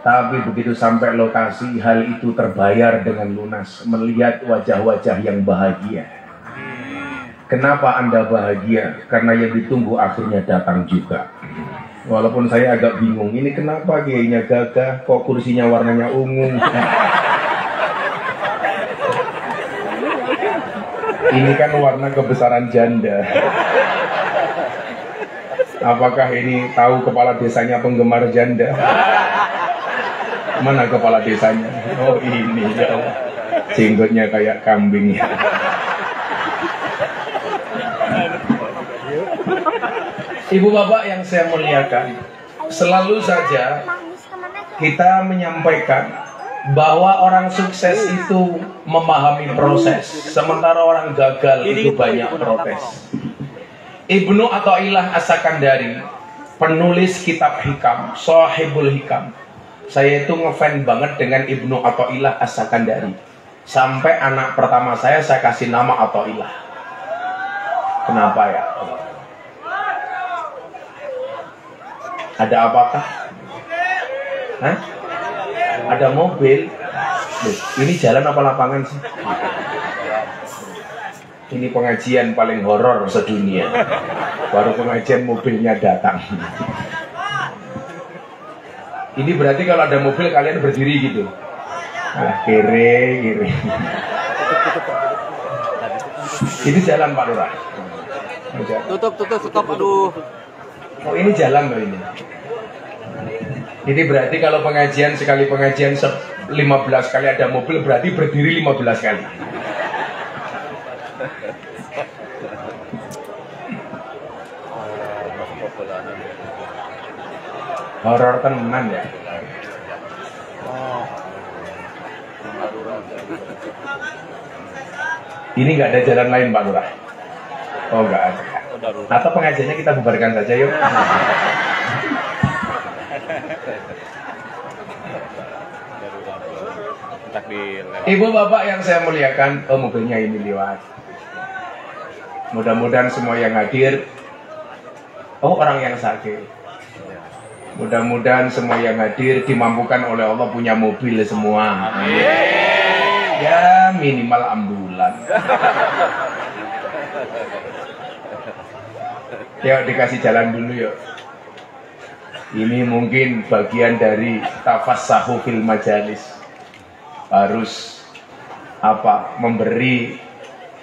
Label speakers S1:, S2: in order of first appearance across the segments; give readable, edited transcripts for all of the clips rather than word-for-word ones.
S1: Tapi begitu sampai lokasi, hal itu terbayar dengan lunas. Melihat wajah-wajah yang bahagia. Kenapa Anda bahagia? Karena yang ditunggu akhirnya datang juga. Walaupun saya agak bingung, ini kenapa kiainya gagah, kok kursinya warnanya ungu? Ini kan warna kebesaran janda. Apakah ini tahu kepala desanya penggemar janda? Mana kepala desanya? Oh ini ya, jenggotnya kayak kambing. Ibu bapak yang saya muliakan, selalu saja kita menyampaikan bahwa orang sukses itu memahami proses, sementara orang gagal itu banyak protes. Ibnu Athaillah As-Sakandari, penulis kitab hikam, Shahibul Hikam. Saya itu ngefans banget dengan Ibnu Athaillah As-Sakandari. Sampai anak pertama saya kasih nama Athaillah. Kenapa ya? Ada apakah? Hah? Ada mobil? Loh, ini jalan apa lapangan sih? Ini pengajian paling horor sedunia. Baru pengajian mobilnya datang. Ini berarti kalau ada mobil kalian berdiri gitu. Ah, kiri. Ini jalan Pak Lurah.
S2: Tutup, aduh.
S1: Oh ini jalan loh ini. Ini berarti kalau pengajian sekali pengajian 15 kali ada mobil, berarti berdiri 15 kali. Horor tenan ya. Ini nggak ada jalan lain Pak Lurah? Oh nggak ada. Atau pengajiannya kita bubarkan saja yuk. Ibu bapak yang saya muliakan, oh mobilnya ini lewat. Mudah-mudahan semua yang hadir, oh orang yang sakit. Mudah-mudahan semua yang hadir dimampukan oleh Allah punya mobil semua. Ya minimal ambulan. Ya dikasih jalan dulu yuk. Ini mungkin bagian dari tafassahu fil majalis. Harus memberi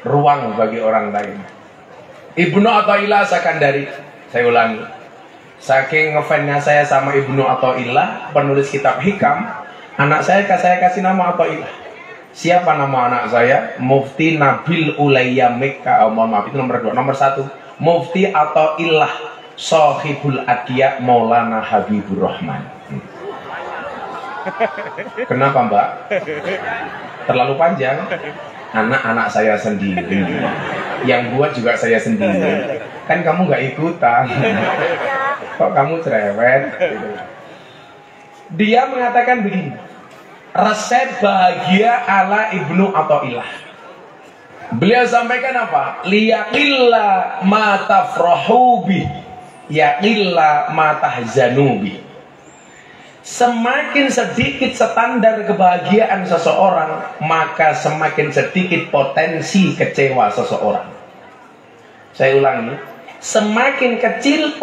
S1: ruang bagi orang lain. Ibnu Athaillah Sakandari, saya ulangi. Saking ngefansnya saya sama Ibnu Athaillah, penulis kitab hikam, anak saya kasih nama Athaillah. Siapa nama anak saya? Mufti Nabil Ulayya Mekka. Mohon maaf, itu nomor 2. Nomor 1, Mufti Athaillah Shahibul Adiyah Maulana Habibur Rahman. Kenapa Mbak? Terlalu panjang. Anak-anak saya sendiri, yang buat juga saya sendiri. Kan kamu nggak ikutan. Kok kamu cerewet? Dia mengatakan begini, resep bahagia ala Ibnu Athaillah. Beliau sampaikan apa? Liyaqilla ma tafrahu bi, yaqilla ma tahzanu bi. Semakin sedikit standar kebahagiaan seseorang, maka semakin sedikit potensi kecewa seseorang. Saya ulangi, semakin kecil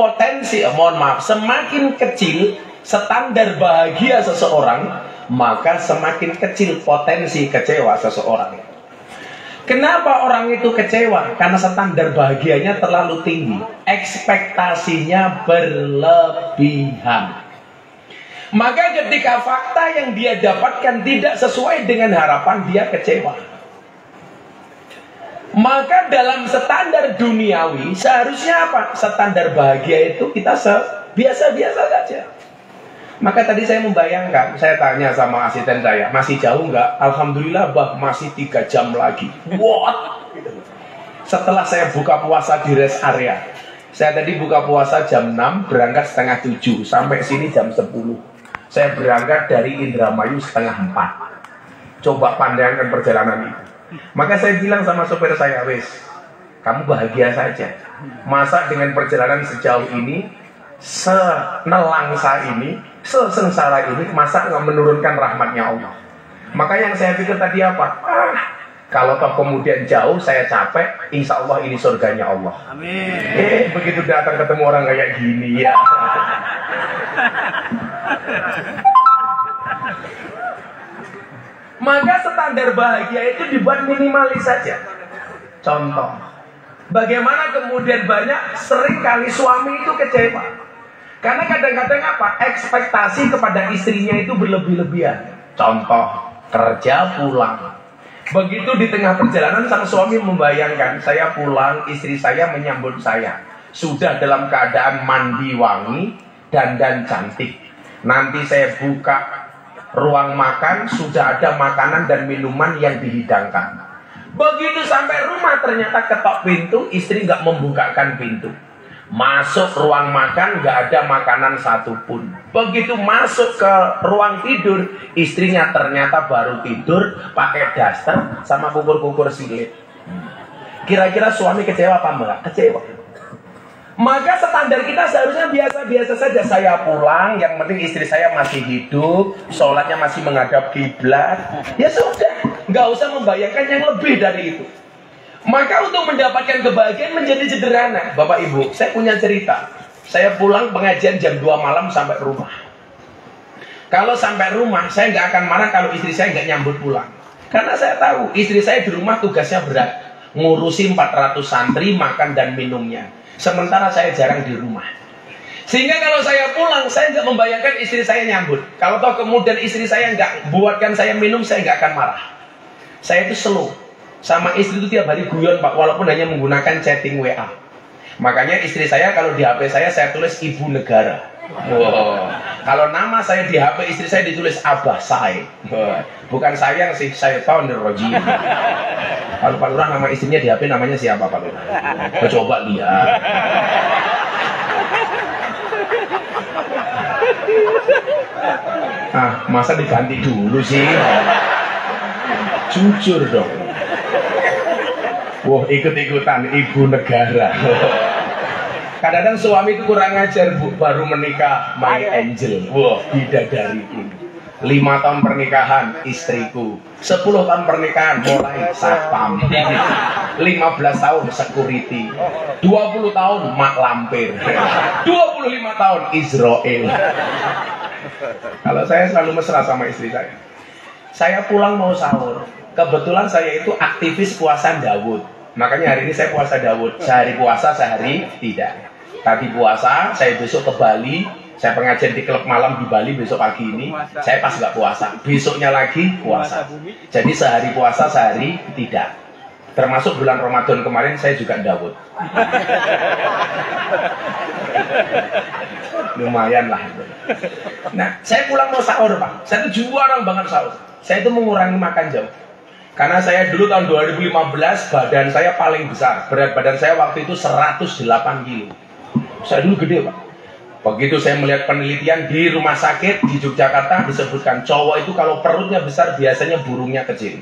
S1: semakin kecil standar bahagia seseorang, maka semakin kecil potensi kecewa seseorang. Kenapa orang itu kecewa? Karena standar bahagianya terlalu tinggi, ekspektasinya berlebihan. Maka ketika fakta yang dia dapatkan tidak sesuai dengan harapan, dia kecewa. Maka dalam standar duniawi, seharusnya apa? Standar bahagia itu kita biasa-biasa saja. Maka tadi saya membayangkan, saya tanya sama asisten saya, masih jauh nggak? Alhamdulillah bah, masih 3 jam lagi. What? Setelah saya buka puasa di rest area. Saya tadi buka puasa jam 6, berangkat setengah 7, sampai sini jam 10. Saya berangkat dari Indramayu setengah 4. Coba pandangkan perjalanan itu. Maka saya bilang sama sopir saya, wes, kamu bahagia saja. Masa dengan perjalanan sejauh ini senelangsa ini, sesengsara ini, masa nggak menurunkan rahmatnya Allah? Maka yang saya pikir tadi apa? Kalau toh kemudian jauh saya capek, insya Allah ini surganya Allah. Amin. Begitu datang ketemu orang kayak gini ya. Maka standar bahagia itu dibuat minimalis saja. Contoh, bagaimana kemudian banyak seringkali suami itu kecewa. Karena kadang-kadang apa? Ekspektasi kepada istrinya itu berlebih-lebihan. Contoh, kerja pulang. Begitu di tengah perjalanan sang suami membayangkan, saya pulang, istri saya menyambut saya. Sudah dalam keadaan mandi wangi, dandan cantik. Nanti saya buka ruang makan, sudah ada makanan dan minuman yang dihidangkan. Begitu sampai rumah ternyata ketok pintu, istri nggak membukakan pintu. Masuk ruang makan, nggak ada makanan satupun. Begitu masuk ke ruang tidur, istrinya ternyata baru tidur pakai daster sama kukur-kukur silit. Kira-kira suami kecewa apa enggak? Kecewa. Maka standar kita seharusnya biasa-biasa saja. Saya pulang, yang penting istri saya masih hidup, sholatnya masih menghadap kiblat. Ya sudah, nggak usah membayangkan yang lebih dari itu. Maka untuk mendapatkan kebahagiaan menjadi sederhana. Bapak Ibu, saya punya cerita. Saya pulang pengajian jam 2 malam sampai rumah. Kalau sampai rumah, saya nggak akan marah kalau istri saya nggak nyambut pulang. Karena saya tahu, istri saya di rumah tugasnya berat. Ngurusi 400 santri, makan dan minumnya. Sementara saya jarang di rumah. Sehingga kalau saya pulang, saya nggak membayangkan istri saya nyambut. Kalau toh kemudian istri saya nggak buatkan saya minum, saya nggak akan marah. Saya itu slow. Sama istri itu tiap hari guyon Pak, walaupun hanya menggunakan chatting WA. Makanya istri saya kalau di HP saya tulis Ibu Negara. Wow. Kalau nama saya di HP istri saya ditulis Abah Said. Bukan sayang sih, saya tahu nirojim. Kalau Pak Lurah nama istrinya di HP namanya siapa Pak Lurah? Coba lihat. Masa diganti dulu sih? Jujur dong. Wah, ikut-ikutan Ibu Negara. Kadang-kadang suami itu kurang ajar Bu, baru menikah my angel. Wah, bidadariku. 5 tahun pernikahan istriku, 10 tahun pernikahan mulai satpam, 15 tahun security, 20 tahun mak lampir, 25 tahun Israel. Kalau saya selalu mesra sama istri saya. Saya pulang mau sahur. Kebetulan saya itu aktivis puasa Daud. Makanya hari ini saya puasa Daud. Sehari puasa, sehari tidak. Tadi puasa, saya besok ke Bali. Saya pengajian di klub malam di Bali besok pagi ini. Saya pas nggak puasa. Besoknya lagi puasa. Jadi sehari puasa, sehari tidak. Termasuk bulan Ramadan kemarin saya juga Daud. Lumayan lah. Nah, saya pulang mau sahur Pak. Saya itu juara banget sahur. Saya itu mengurangi makan jauh. Karena saya dulu tahun 2015 badan saya paling besar. Berat badan saya waktu itu 108 kilo. Saya dulu gede Pak. Begitu saya melihat penelitian di rumah sakit di Yogyakarta disebutkan cowok itu kalau perutnya besar biasanya burungnya kecil.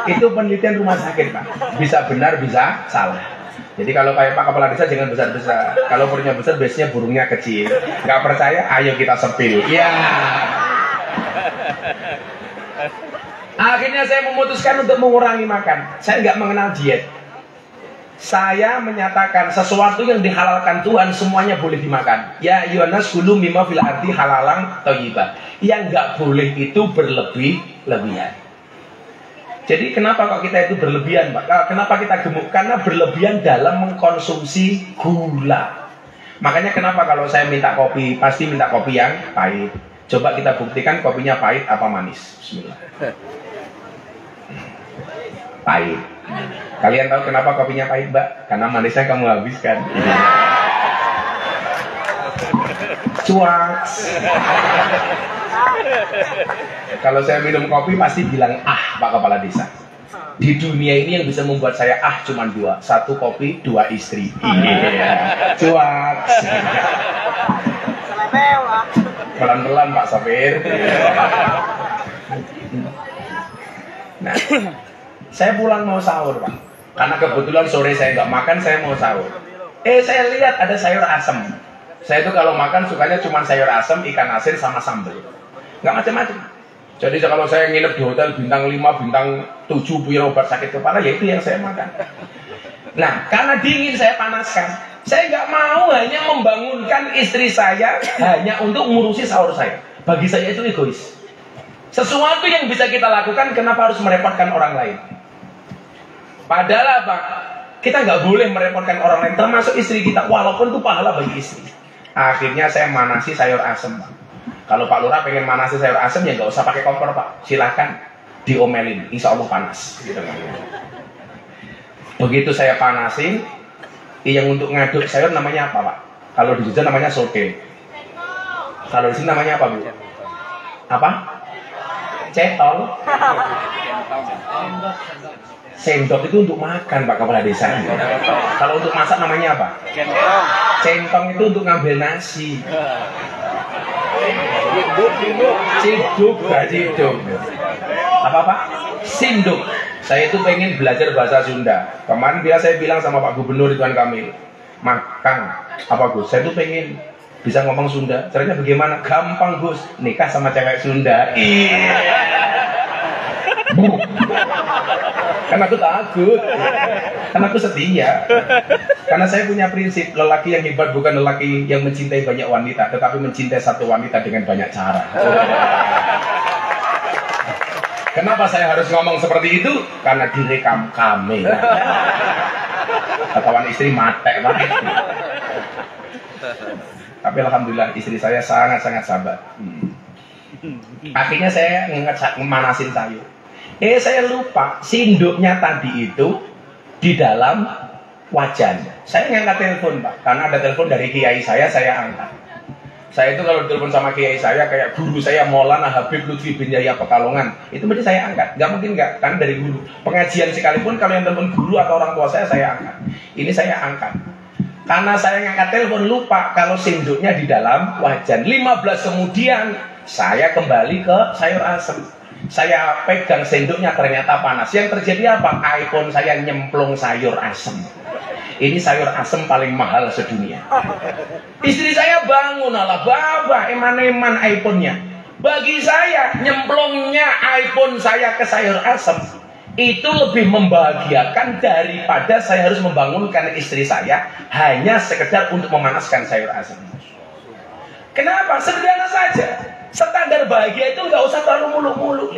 S1: Itu penelitian rumah sakit Pak. Bisa benar bisa salah. Jadi kalau kayak Pak Kepala Desa jangan besar-besar. Kalau perutnya besar biasanya burungnya kecil. Gak percaya? Ayo kita sepil. Ya. Akhirnya saya memutuskan untuk mengurangi makan. Saya nggak mengenal diet. Saya menyatakan sesuatu yang dihalalkan Tuhan semuanya boleh dimakan. Ya Yohanes kulu mimma fil ardi halalang thayyibah. Yang nggak boleh itu berlebih-lebihan. Jadi kenapa kok kita itu berlebihan Pak? Kenapa kita gemuk? Karena berlebihan dalam mengkonsumsi gula. Makanya kenapa kalau saya minta kopi, pasti minta kopi yang pahit. Coba kita buktikan kopinya pahit apa manis. Bismillah. Pahit. Kalian tahu kenapa kopinya pahit Mbak? Karena manisnya kamu habiskan. Cuak. Kalau saya minum kopi pasti bilang Pak Kepala Desa. Di dunia ini yang bisa membuat saya cuma 2. 1 kopi, 2 istri. Iya. Cuak. Pelan-pelan Pak Sopir. Nah, saya pulang mau sahur Pak. Karena kebetulan sore saya nggak makan, saya mau sahur. Saya lihat ada sayur asem. Saya itu kalau makan sukanya cuma sayur asem, ikan asin sama sambal. Nggak macam-macam. Jadi kalau saya nginep di hotel bintang 5, bintang 7 punya obat sakit kepala, ya itu yang saya makan. Nah, karena dingin saya panaskan. Saya nggak mau hanya membangunkan istri saya hanya untuk ngurusi sahur saya. Bagi saya itu egois. Sesuatu yang bisa kita lakukan, kenapa harus merepotkan orang lain? Padahal apa? Kita nggak boleh merepotkan orang lain, termasuk istri kita, walaupun itu pahala bagi istri. Akhirnya saya manasi sayur asem, Pak. Kalau Pak Lurah pengen manasi sayur asem, ya nggak usah pakai kompor, Pak. Silahkan diomelin, insya Allah panas. Gitu. Begitu saya panasin, yang untuk ngaduk sayur namanya apa, Pak? Kalau di Jogja namanya sote. Kalau di sini namanya apa, Bu? Apa? Cetol. Sendok itu untuk makan, Pak Kepala Desa. Kalau untuk masak namanya apa? Centong itu untuk ngambil nasi. Ciduk, ciduk. Apa? Sinduk. Saya itu pengen belajar bahasa Sunda. Kemarin saya bilang sama Pak Gubernur Ridwan Kamil, Kang, apa Gus? Saya itu pengen bisa ngomong Sunda. Caranya bagaimana? Gampang, Gus. Nikah sama cewek Sunda. Karena aku takut, karena aku setia. Karena saya punya prinsip, lelaki yang hebat bukan lelaki yang mencintai banyak wanita, tetapi mencintai satu wanita dengan banyak cara. Kenapa saya harus ngomong seperti itu? Karena direkam kamera. Kawan istri mate, Pak. Tapi alhamdulillah istri saya sangat-sangat sabar. Akhirnya saya memanasin sayur. Saya lupa sinduknya tadi itu di dalam wajan. Saya ngangkat telepon, Pak, karena ada telepon dari kiai saya angkat. Saya itu kalau telepon sama kiai saya kayak guru saya Maulana Habib Lutfi bin Yahya Pekalongan, itu mesti saya angkat. Nggak mungkin nggak, karena dari guru. Pengajian sekalipun kalau yang telepon guru atau orang tua saya angkat. Ini saya angkat. Karena saya ngangkat telepon lupa kalau sinduknya di dalam wajan. 15 kemudian saya kembali ke sayur asem. Saya pegang sendoknya ternyata panas. Yang terjadi apa? iPhone saya nyemplung sayur asem. Ini sayur asem paling mahal sedunia. Istri saya bangun, ala baba, eman-eman iPhone-nya. Bagi saya, nyemplungnya iPhone saya ke sayur asem itu lebih membahagiakan daripada saya harus membangunkan istri saya hanya sekedar untuk memanaskan sayur asem. Kenapa? Sederhana saja. Standar bahagia itu nggak usah terlalu muluk-muluk.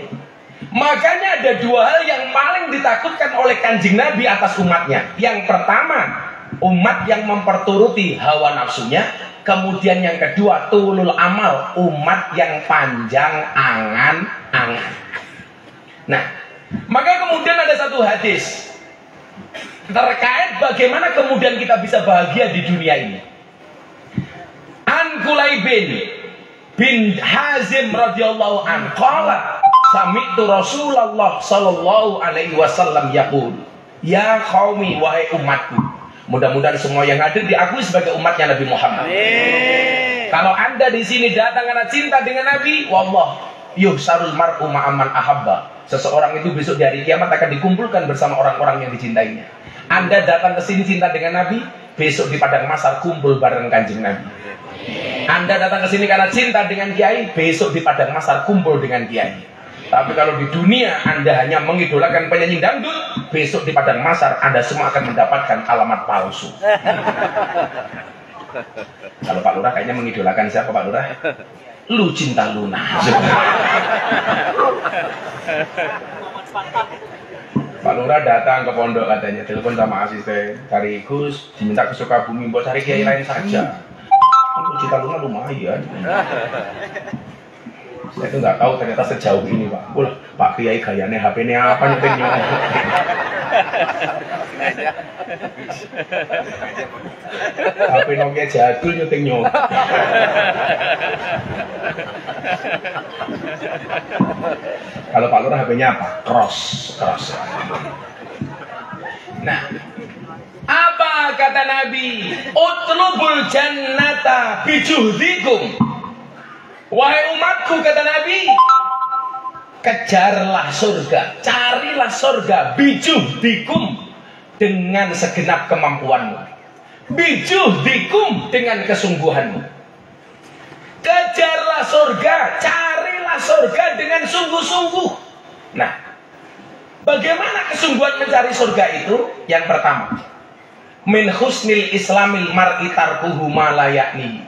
S1: Makanya ada dua hal yang paling ditakutkan oleh Kanjeng Nabi atas umatnya. Yang pertama, umat yang memperturuti hawa nafsunya. Kemudian yang kedua, tulul amal, umat yang panjang angan-angan. Nah, maka kemudian ada satu hadis terkait bagaimana kemudian kita bisa bahagia di dunia ini. An Kulaibin bin Hazim radhiyallahu anhu qala sami'tu Rasulullah sallallahu alaihi wasallam yaqul ya qaumi, wahai umatku. Mudah-mudahan semua yang hadir diakui sebagai umatnya Nabi Muhammad. Kalau Anda di sini datang karena cinta dengan Nabi, wallah yuhsarul mar'u ma'aman ahabba. Seseorang itu besok di hari kiamat akan dikumpulkan bersama orang-orang yang dicintainya. Anda datang ke sini cinta dengan Nabi, besok di padang mahsyar kumpul bareng Kanjeng Nabi. Anda datang ke sini karena cinta dengan kiai, besok di padang mahsyar kumpul dengan kiai. Tapi kalau di dunia Anda hanya mengidolakan penyanyi dangdut, besok di padang mahsyar Anda semua akan mendapatkan alamat palsu. Kalau Pak Lurah kayaknya mengidolakan siapa, Pak Lurah? Lu Cinta Luna. Pak Lurah datang ke pondok katanya, telepon sama asisten, cari Gus, diminta ke Sukabumi, buat cari kiai lain saja. Lu Cinta Luna lumayan. Saya itu nggak tahu ternyata sejauh ini, Pak. Pak Kiai gayanya HP-nya apa nyeting nyok. HP Nokia jadul nyeting nyok. Kalau Pak Lurah HP-nya apa? Cross. Nah, apa kata Nabi? Utlubul jannata bijuhdikum. Wahai umatku, kata Nabi, kejarlah surga, carilah surga, bijuhdikum, dengan segenap kemampuanmu. Bijuhdikum dengan kesungguhanmu. Kejarlah surga, carilah surga dengan sungguh-sungguh. Nah, bagaimana kesungguhan mencari surga itu? Yang pertama, min husnil islamil mar'i tarkuhu ma la ya'ni.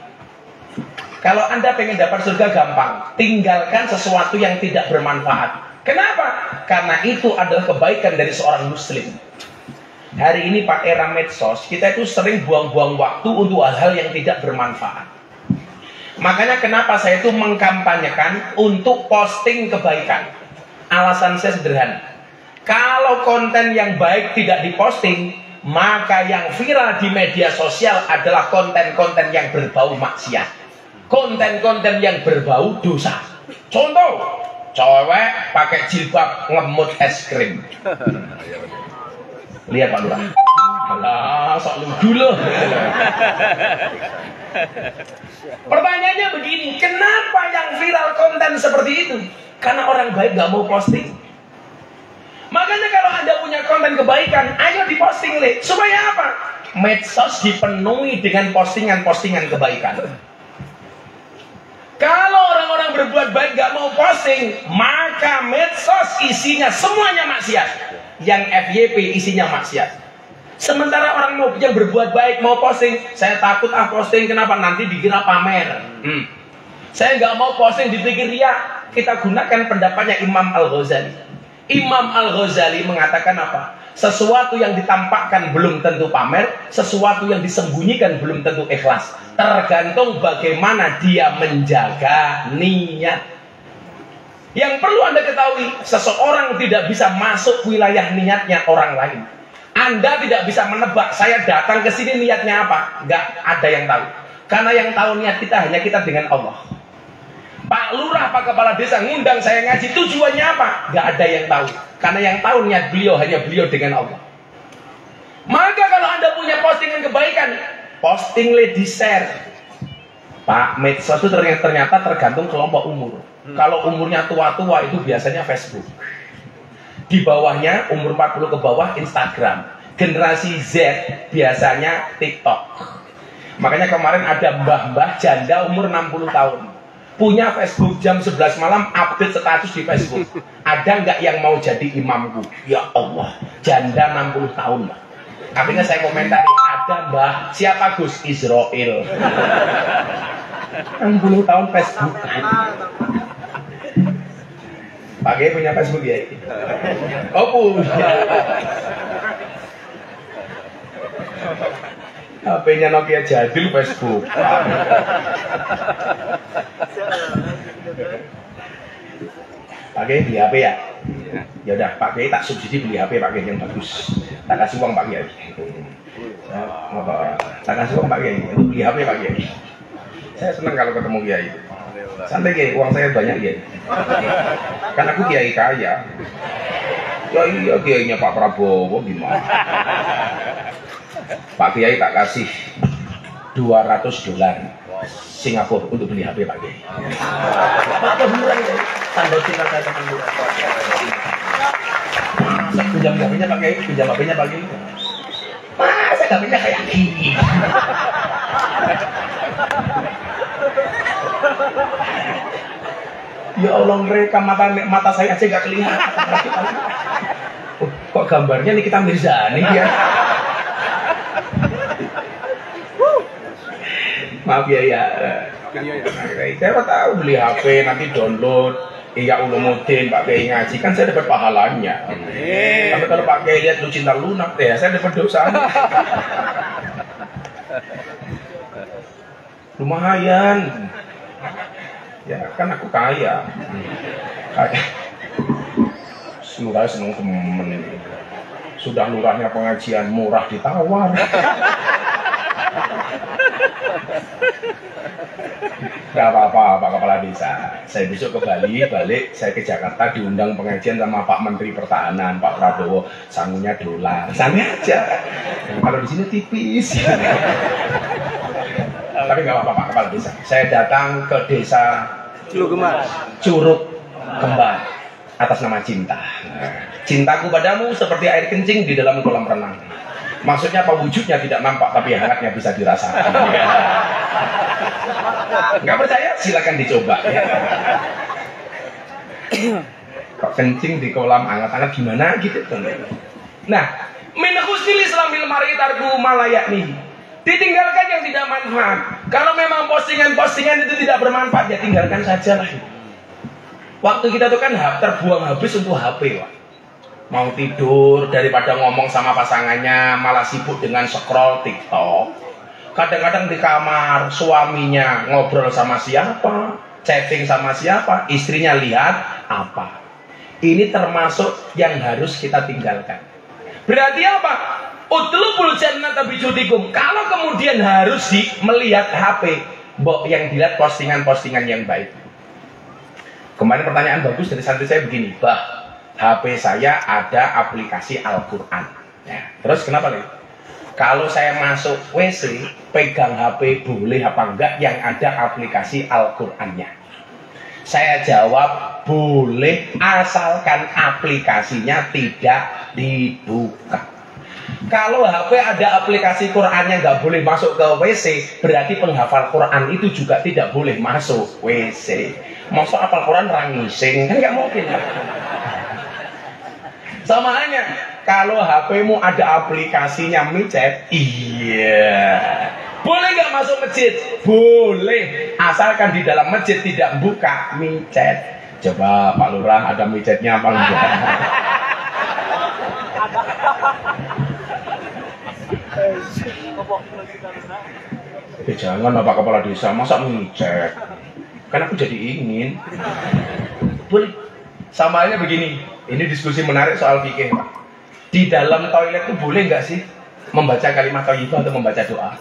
S1: Kalau Anda pengen dapat surga gampang, tinggalkan sesuatu yang tidak bermanfaat. Kenapa? Karena itu adalah kebaikan dari seorang muslim. Hari ini Pak, era medsos, kita itu sering buang-buang waktu untuk hal-hal yang tidak bermanfaat. Makanya kenapa saya itu mengkampanyekan untuk posting kebaikan. Alasan saya sederhana. Kalau konten yang baik tidak diposting, maka yang viral di media sosial adalah konten-konten yang berbau maksiat. Konten-konten yang berbau dosa. Contoh, cewek pakai jilbab ngemut es krim. Lihat Pak Lurah. Alah, sok ludu loh. Pertanyaannya begini, kenapa yang viral konten seperti itu? Karena orang baik gak mau posting. Makanya kalau Anda punya konten kebaikan, ayo diposting, Le. Supaya apa? Medsos dipenuhi dengan postingan-postingan kebaikan. Kalau orang-orang berbuat baik gak mau posting, maka medsos isinya semuanya maksiat. Yang FYP isinya maksiat. Sementara orang yang berbuat baik mau posting, saya takut posting, kenapa? Nanti dikira pamer. Saya nggak mau posting dipikir ria. Kita gunakan pendapatnya Imam Al-Ghazali. Imam Al-Ghazali mengatakan apa? Sesuatu yang ditampakkan belum tentu pamer, sesuatu yang disembunyikan belum tentu ikhlas. Tergantung bagaimana dia menjaga niat. Yang perlu Anda ketahui, seseorang tidak bisa masuk wilayah niatnya orang lain. Anda tidak bisa menebak, saya datang ke sini niatnya apa? Nggak ada yang tahu. Karena yang tahu niat kita hanya kita dengan Allah. Pak Lurah, Pak Kepala Desa ngundang saya ngaji, tujuannya apa? Nggak ada yang tahu. Karena yang tahu niat beliau hanya beliau dengan Allah. Maka kalau Anda punya postingan kebaikan, postinglah di share. Pak, medsos itu ternyata tergantung kelompok umur. Kalau umurnya tua-tua itu biasanya Facebook. Di bawahnya umur 40 ke bawah Instagram. Generasi Z biasanya TikTok. Makanya kemarin ada mbah-mbah janda umur 60 tahun. Punya Facebook jam 11 malam update status di Facebook. Ada nggak yang mau jadi imamku? Ya Allah, janda 60 tahun mbak. Akhirnya saya komentari, ada mbah. Siapa Gus? Israel. 60 tahun Facebook. Pak Kiai punya Facebook ya? Oh punya. HP-nya Nokia jadul Facebook. Pak Kiai beli HP ya? Ya udah, Pak Kiai tak subsidi beli HP Pak Kiai yang bagus. Tak kasih uang Pak Kiai. Tak kasih uang Pak Kiai untuk beli HP Pak Kiai. Saya senang kalau ketemu Kiai. Santai Kiai, uang saya banyak Kiai. Kan aku Kiai kaya. Ya iya Kiainya Pak Prabowo gimana? Pak Kiai tak kasih $200 Singapura untuk beli HP Pak Kiai. Apa murah ya? Tanda cinta saya teman murah. Pinjam HP-nya Pak Kiai, pinjam HP-nya Pak Kiai. Masa HP-nya kayak gini? Ya Allah, mereka mata saya aja gak kelihatan. Kok gambarnya nih kita Mirzani ya? Maaf ya ya. Saya tahu beli HP nanti download. Iya Ulumuddin Pak Kiai ngaji kan saya dapat pahalanya. Tapi kalau Pak Kiai lihat lu cinta lunak ya saya dapat dosa. Lumayan. Ya kan aku kaya. Lurah seneng temen. Sudah lurahnya pengajian murah ditawar. Gak apa-apa Pak Kepala Desa. Saya besok ke Bali, balik saya ke Jakarta diundang pengajian sama Pak Menteri Pertahanan, Pak Prabowo, sangunya $. Santai aja. Kalau di sini tipis. Tapi nggak apa-apa Pak Kepala Desa. Saya datang ke desa Curug Kembar atas nama cinta. Cintaku padamu seperti air kencing di dalam kolam renang. Maksudnya apa? Wujudnya tidak nampak tapi hangatnya bisa dirasakan. Nggak percaya? Silakan dicoba. Ya. Kok kencing di kolam hangat-hangat gimana gitu? Nah, min husnil islamil mar'i tarku malayak nih. Ditinggalkan yang tidak manfaat. Kalau memang postingan-postingan itu tidak bermanfaat, ya tinggalkan saja lah. Waktu kita itu kan terbuang habis untuk HP, Pak. Mau tidur daripada ngomong sama pasangannya, malah sibuk dengan scroll TikTok. Kadang-kadang di kamar suaminya ngobrol sama siapa, chatting sama siapa, istrinya lihat apa. Ini termasuk yang harus kita tinggalkan. Berarti apa? Utlubul jannata bijutikum. Kalau kemudian harus melihat HP, yang dilihat postingan-postingan yang baik. Kemarin pertanyaan bagus dari santri saya begini, Bah, HP saya ada aplikasi Al-Quran. Ya, terus kenapa nih? Kalau saya masuk WC, pegang HP boleh apa enggak yang ada aplikasi Al-Qurannya? Saya jawab boleh asalkan aplikasinya tidak dibuka. Kalau HP ada aplikasi Qurannya nggak boleh masuk ke WC, berarti penghafal Quran itu juga tidak boleh masuk WC. Masuk hafal Quran rangising kan nggak mungkin. Sama halnya kalau HP-mu ada aplikasinya micet, iya. Boleh nggak masuk masjid? Boleh, asalkan di dalam masjid tidak buka micet. Coba Pak Lurah ada micetnya apa enggak? Jangan Bapak Kepala Desa, masa micet? Kan aku jadi ingin. Boleh. Sama halnya begini, ini diskusi menarik soal fikih, Pak. Di dalam toilet itu boleh nggak sih membaca kalimat thayyibah atau membaca doa?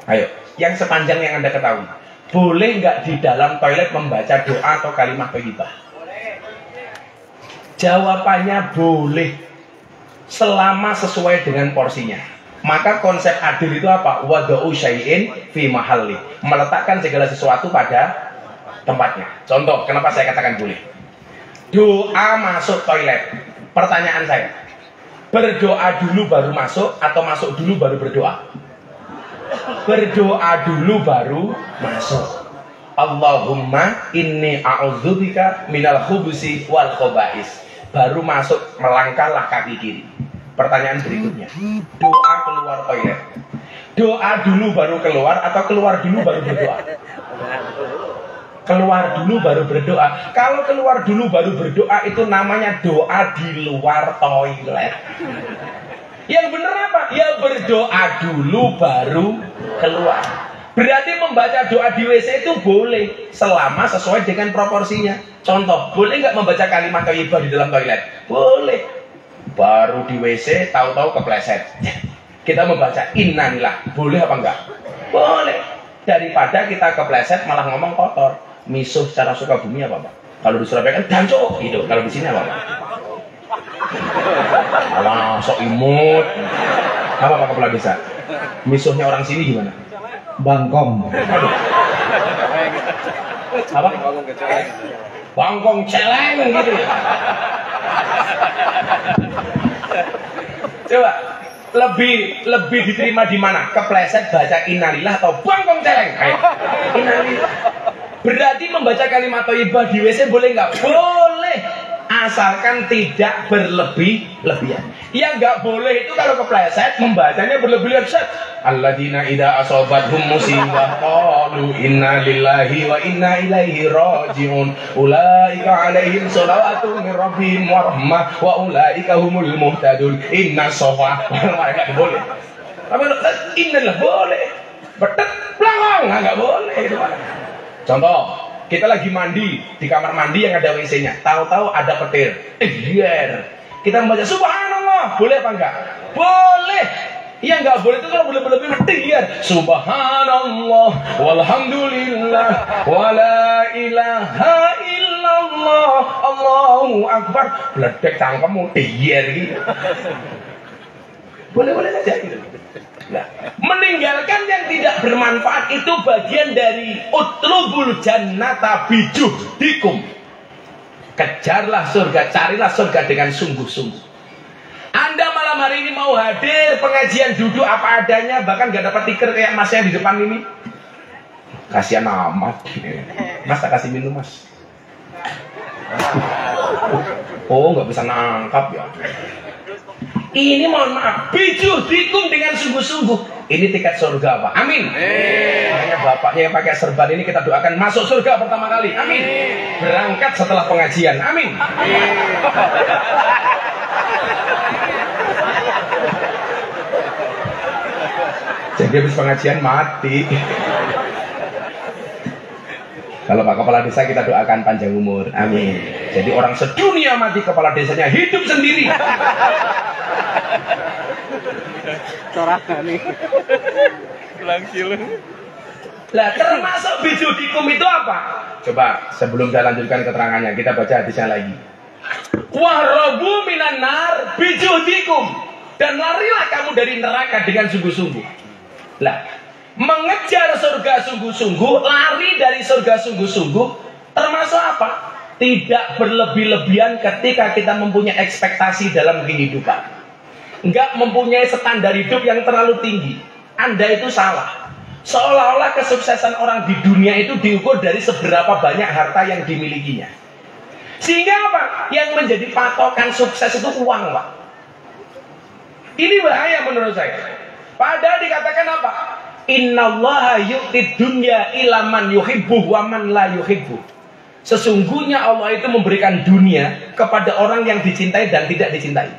S1: Ayo, yang sepanjang yang Anda ketahui, boleh nggak di dalam toilet membaca doa atau kalimat thayyibah? Jawabannya boleh, selama sesuai dengan porsinya. Maka konsep adil itu apa? Wada'u syai'in fi mahalli, meletakkan segala sesuatu pada tempatnya. Contoh, kenapa saya katakan boleh? Doa masuk toilet. Pertanyaan saya, berdoa dulu baru masuk atau masuk dulu baru berdoa? Berdoa dulu baru masuk. Allahumma inni a'udzubika minal khubusi wal khobais. Baru masuk, melangkahlah kaki kiri. Pertanyaan berikutnya, doa keluar toilet. Doa dulu baru keluar atau keluar dulu baru berdoa? Keluar dulu baru berdoa. Kalau keluar dulu baru berdoa itu namanya doa di luar toilet. Yang benar apa? Ya berdoa dulu baru keluar. Berarti membaca doa di WC itu boleh selama sesuai dengan proporsinya. Contoh, boleh nggak membaca kalimat thayyibah di dalam toilet? Boleh. Baru di WC tahu-tahu kepleset. Kita membaca innalillah, boleh apa enggak? Boleh. Daripada kita kepleset malah ngomong kotor. Misuh secara suka bumi apa, Pak? Kalau di Surabaya kan danco gitu. Kalau di sini apa, Pak? Alah, sok imut. Apa Pak Kepala Desa? Misuhnya orang sini gimana?
S2: Bangkong.
S1: Aduh. Apa? Bangkong celeng gitu ya. Coba lebih diterima di mana? Kepleset baca innalillah atau bangkong celeng? Ayo. Innalillah. Berarti membaca kalimat thayyibah di WC boleh nggak? Boleh, asalkan tidak berlebih-lebihan. Yang nggak boleh itu kalau kepleset membacanya berlebih-lebihan. Alladzina idza asabathum musibah qalu inna lillahi wa inna ilaihi raji'un ulaika alaihim shalawatun min rabbihim wa rahmah wa ulaika humul muhtadun. Inna shafa mereka boleh. Tapi innalillah boleh. Betet belakang nggak boleh itu, Pak. Contoh, kita lagi mandi di kamar mandi yang ada WC-nya. Tahu-tahu ada petir. Biar kita membaca subhanallah, boleh apa enggak? Boleh. Yang enggak boleh itu kalau berlebih-lebih petir. Subhanallah walhamdulillah wala ilaha illallah Allahu akbar. Bledek cangkemmu biar gitu. Boleh-boleh saja gitu. Nah, meninggalkan yang tidak bermanfaat itu bagian dari utlubul jannata bijuhdikum. Kejarlah surga, carilah surga dengan sungguh-sungguh. Anda malah hari ini mau hadir pengajian duduk apa adanya, bahkan gak dapat tiker kayak masnya di depan ini. Kasihan amat. Mas tak kasih minum mas. Oh nggak bisa nangkap ya. Ini mohon maaf, bijuhdikum dengan sungguh-sungguh. Ini tiket surga Pak. Amin. Makanya bapaknya yang pakai serban ini kita doakan masuk surga pertama kali. Amin. Berangkat setelah pengajian. Amin. Jadi habis pengajian mati. Kalau Pak Kepala Desa kita doakan panjang umur. Amin. Jadi orang sedunia mati kepala desanya hidup sendiri.
S2: Corangan nih. Langsung.
S1: Lah termasuk bijuhdikum itu apa? Coba sebelum saya lanjutkan keterangannya kita baca hadisnya lagi. Wahrabu minan nar bijuhdikum, dan larilah kamu dari neraka dengan sungguh-sungguh. Lah mengejar surga sungguh-sungguh, lari dari surga sungguh-sungguh, termasuk apa? Tidak berlebih-lebihan ketika kita mempunyai ekspektasi dalam kehidupan. Enggak mempunyai standar hidup yang terlalu tinggi. Anda itu salah. Seolah-olah kesuksesan orang di dunia itu diukur dari seberapa banyak harta yang dimilikinya. Sehingga apa? Yang menjadi patokan sukses itu uang, Pak. Ini bahaya menurut saya. Padahal dikatakan apa? Innallaha yu'tid dunya ila man yuhibbu wa man la yuhibbu. Sesungguhnya Allah itu memberikan dunia kepada orang yang dicintai dan tidak dicintai.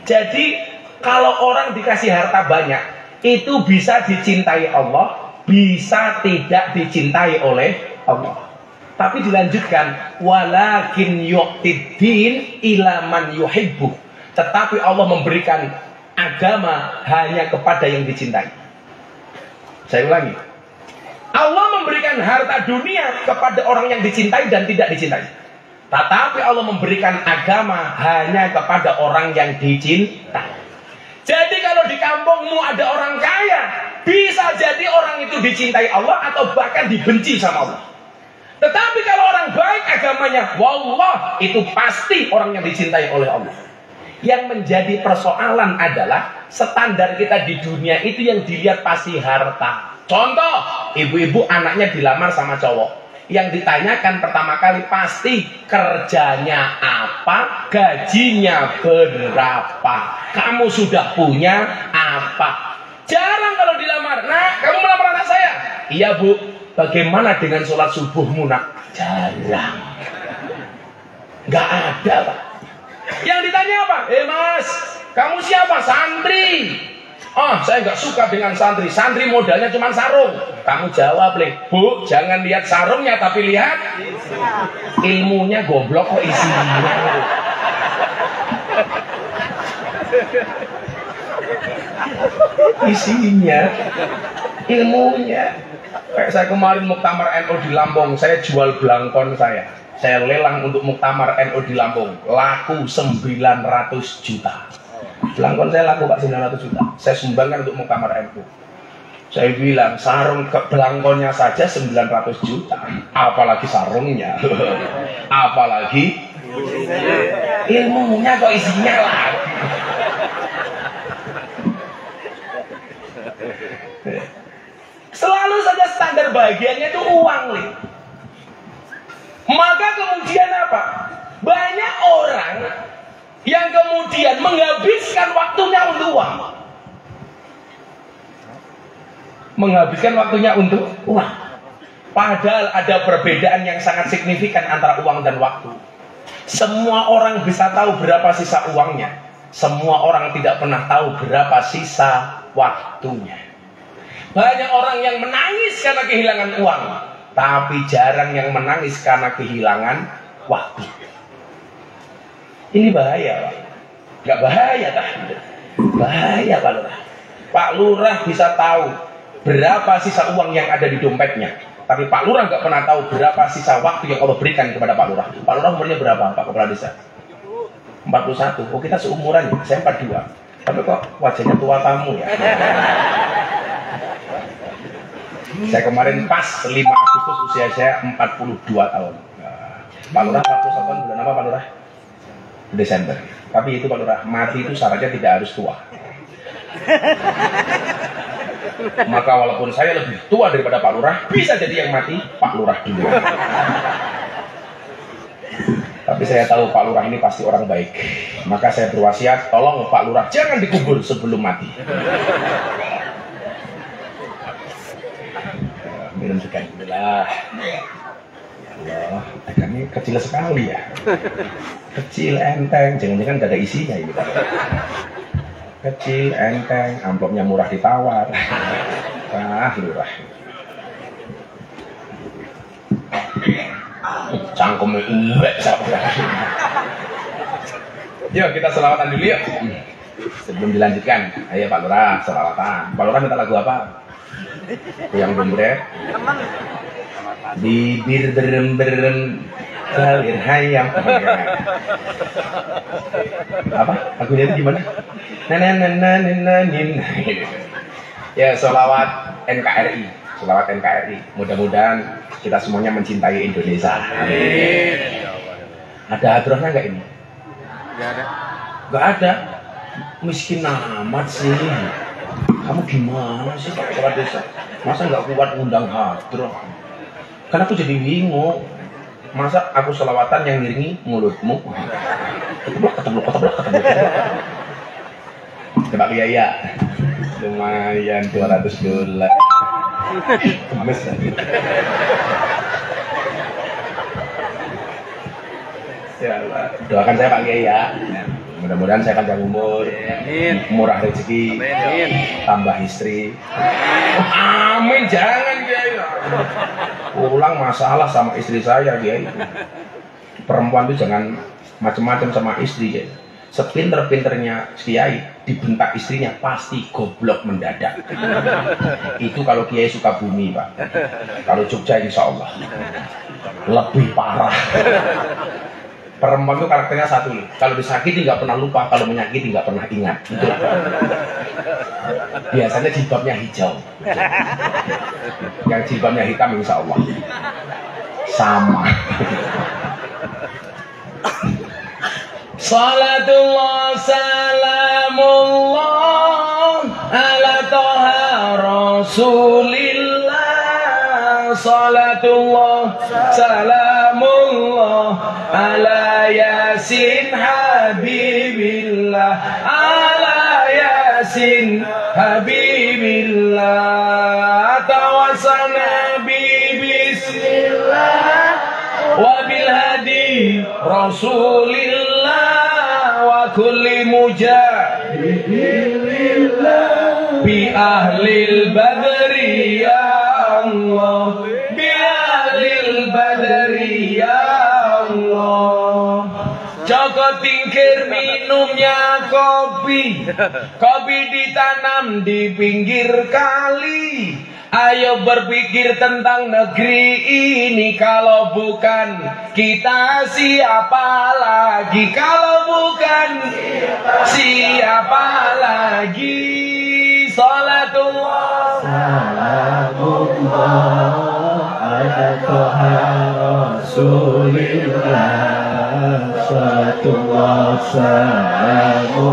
S1: Jadi kalau orang dikasih harta banyak, itu bisa dicintai Allah, bisa tidak dicintai oleh Allah. Tapi dilanjutkan, walakin yu'tid din ila man yuhibbu. Tetapi Allah memberikan agama hanya kepada yang dicintai. Saya ulangi. Allah memberikan harta dunia kepada orang yang dicintai dan tidak dicintai. Tetapi Allah memberikan agama hanya kepada orang yang dicintai. Jadi kalau di kampungmu ada orang kaya, bisa jadi orang itu dicintai Allah atau bahkan dibenci sama Allah. Tetapi kalau orang baik agamanya, wallah, itu pasti orang yang dicintai oleh Allah. Yang menjadi persoalan adalah standar kita di dunia itu yang dilihat pasti harta. Contoh, ibu-ibu anaknya dilamar sama cowok. Yang ditanyakan pertama kali pasti kerjanya apa, gajinya berapa, kamu sudah punya apa. Jarang kalau dilamar, nah kamu melamar anak saya. Iya bu, bagaimana dengan sholat subuhmu nak? Jarang. Gak ada Pak. Yang ditanya apa? Mas, kamu siapa? Santri. Oh, saya nggak suka dengan santri. Santri modalnya cuma sarung. Kamu jawab, Bu, jangan lihat sarungnya, tapi lihat ilmunya. Goblok kok isinya. Isinya, ilmunya. Kayak saya kemarin muktamar NU di Lampung, saya jual belangkon saya. Saya lelang untuk muktamar NU di Lampung, laku 900 juta. Belangkon saya laku Pak 900 juta. Saya sumbangkan untuk muktamar NU. Saya bilang sarung ke belangkonnya saja 900 juta, apalagi sarungnya. Apalagi ilmunya kok isinya lah. Selalu saja standar bahagianya itu uang nih. Maka kemudian apa? Banyak orang yang kemudian menghabiskan waktunya untuk uang. Menghabiskan waktunya untuk uang. Padahal ada perbedaan yang sangat signifikan antara uang dan waktu. Semua orang bisa tahu berapa sisa uangnya. Semua orang tidak pernah tahu berapa sisa waktunya. Banyak orang yang menangis karena kehilangan uang, tapi jarang yang menangis karena kehilangan waktu. Ini bahaya, Pak. Nggak bahaya, tak? Bahaya, Pak Lurah. Pak Lurah bisa tahu berapa sisa uang yang ada di dompetnya, tapi Pak Lurah nggak pernah tahu berapa sisa waktu yang Allah berikan kepada Pak Lurah. Pak Lurah umurnya berapa, Pak Kepala Desa? 41. Oh, kita seumuran ya? Saya 42. Tapi kok wajahnya tua tamu ya? Saya kemarin pas 5 Agustus usia saya 42 tahun. Pak Lurah 41 tahun bulan apa Pak Lurah? Desember. Tapi itu Pak Lurah, mati itu syaratnya tidak harus tua. Maka walaupun saya lebih tua daripada Pak Lurah, bisa jadi yang mati Pak Lurah dulu. Tapi saya tahu Pak Lurah ini pasti orang baik. Maka saya berwasiat, tolong Pak Lurah jangan dikubur sebelum mati. Minum juga. Alhamdulillah. Allah, tekannya kecil sekali ya. Kecil, enteng, jangan-jangan gak ada isinya ini. Kecil, enteng, amplopnya murah ditawar. Lurah. Cangkemnya sampai. Yuk kita selawatan dulu yuk. Sebelum dilanjutkan, ayo Pak Lurah selawatan. Pak Lurah minta lagu apa? Yang gombrek. Bibir berem-berem kalir hayam. Apa? Lagunya itu gimana? Nananananin. Ya, selawat NKRI. Selawat NKRI. Mudah-mudahan kita semuanya mencintai Indonesia. Amin. Ada hadrohnya nggak ini?
S2: Nggak ada.
S1: Nggak ada. Miskin amat sih. Kamu gimana sih Pak Kepala Desa? Masa nggak kuat ngundang hadroh? Kan aku jadi bingung. Masa aku selawatan yang ngiringi mulutmu? Keteblok. Coba Kiai ya. Lumayan $200. Kemes lagi. Ya Allah, doakan saya Pak Kiai ya. Mudah-mudahan saya panjang umur, murah rezeki, tambah istri. Amin, jangan Kiai. Ulang masalah sama istri saya Kiai. Perempuan itu jangan macam-macam sama istri Kiai. Sepinter-pinternya Kiai dibentak istrinya pasti goblok mendadak. Itu kalau Kiai Sukabumi Pak. Kalau Jogja insya Allah lebih parah. Perempuan itu karakternya satu nih. Kalau disakiti nggak pernah lupa, kalau menyakiti nggak pernah ingat. Itulah. Biasanya jilbabnya hijau. Yang jilbabnya hitam insya Allah sama. Salatullah salamullah ala toha rasulillah. Salatullah salamullah ala yasin habibillah. Ala yasin habibillah. Tawasana bismillah wabil hadi rasulillah wa kulli mujahidillah bi ahlil badri ya Allah, bi ahlil badri ya Allah. Joko tingkir minumnya kopi, kopi ditanam di pinggir kali. Ayo berpikir tentang negeri ini, kalau bukan kita siapa lagi? Kalau bukan siapa lagi? Salatullah salamullah ala toha rasulillah. Salatullah salamullah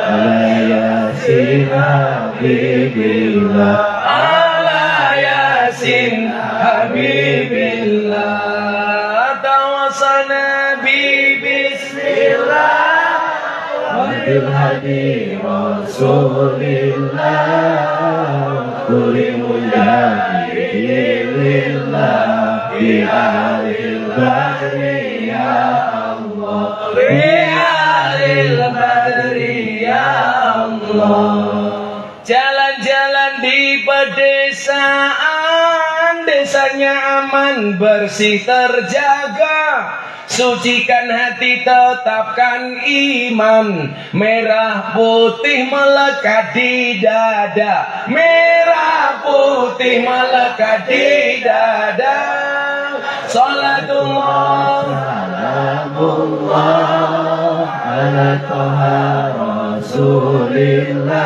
S1: ala yasin habibillah. Ala yasin habibillah. Tawasana bi bismillah wabil hadi rasulillah kulli mujahidillah bi ahlil badri ya Allah, bi ahlil badri ya Allah. Jalan-jalan di pedesaan, desanya aman, bersih terjaga. Sucikan hati, tetapkan iman. Merah putih melekat di dada. Merah putih melekat di dada. Salatullah salamullah ala toha rasulillah.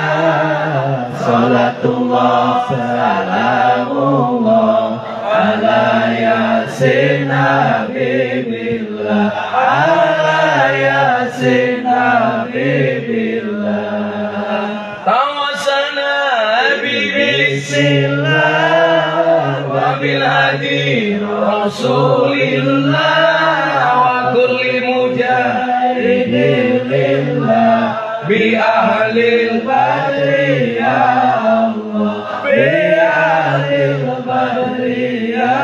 S1: Salatullah salamullah ala yasin habibillah. Ala sillah wa bil hadi rasulillah wa kulli mujahidin lillah bi ahlil badri ya Allah, bi ahlil badri ya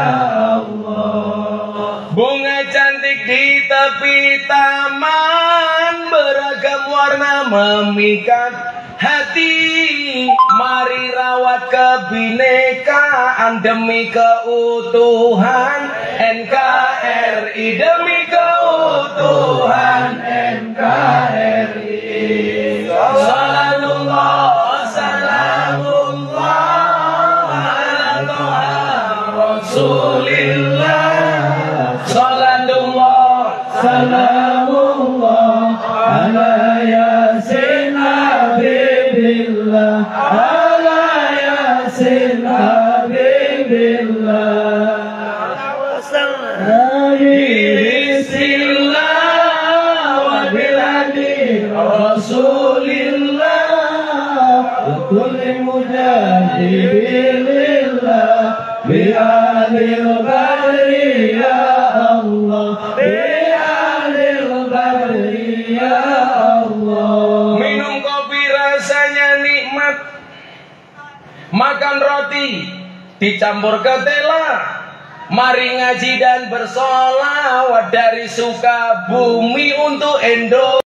S1: Allah. Bunga cantik di tepi taman, beragam warna memikat hati. Mari rawat kebinekaan demi keutuhan NKRI, demi keutuhan NKRI. Salatullah salamullah ala Toha Rasulillah. Salatullah salamullah ala Yasin Habibillah, ala Yasin Habibillah. Bismillah wa biladi Rasulillah wa kulli mujahidin lillah bi ahlil badri ya Allah, bi ahlil badri ya Allah. Minum kopi rasanya nikmat, makan roti dicampur ketela. Mari ngaji dan bersolawat dari Sukabumi untuk Indo.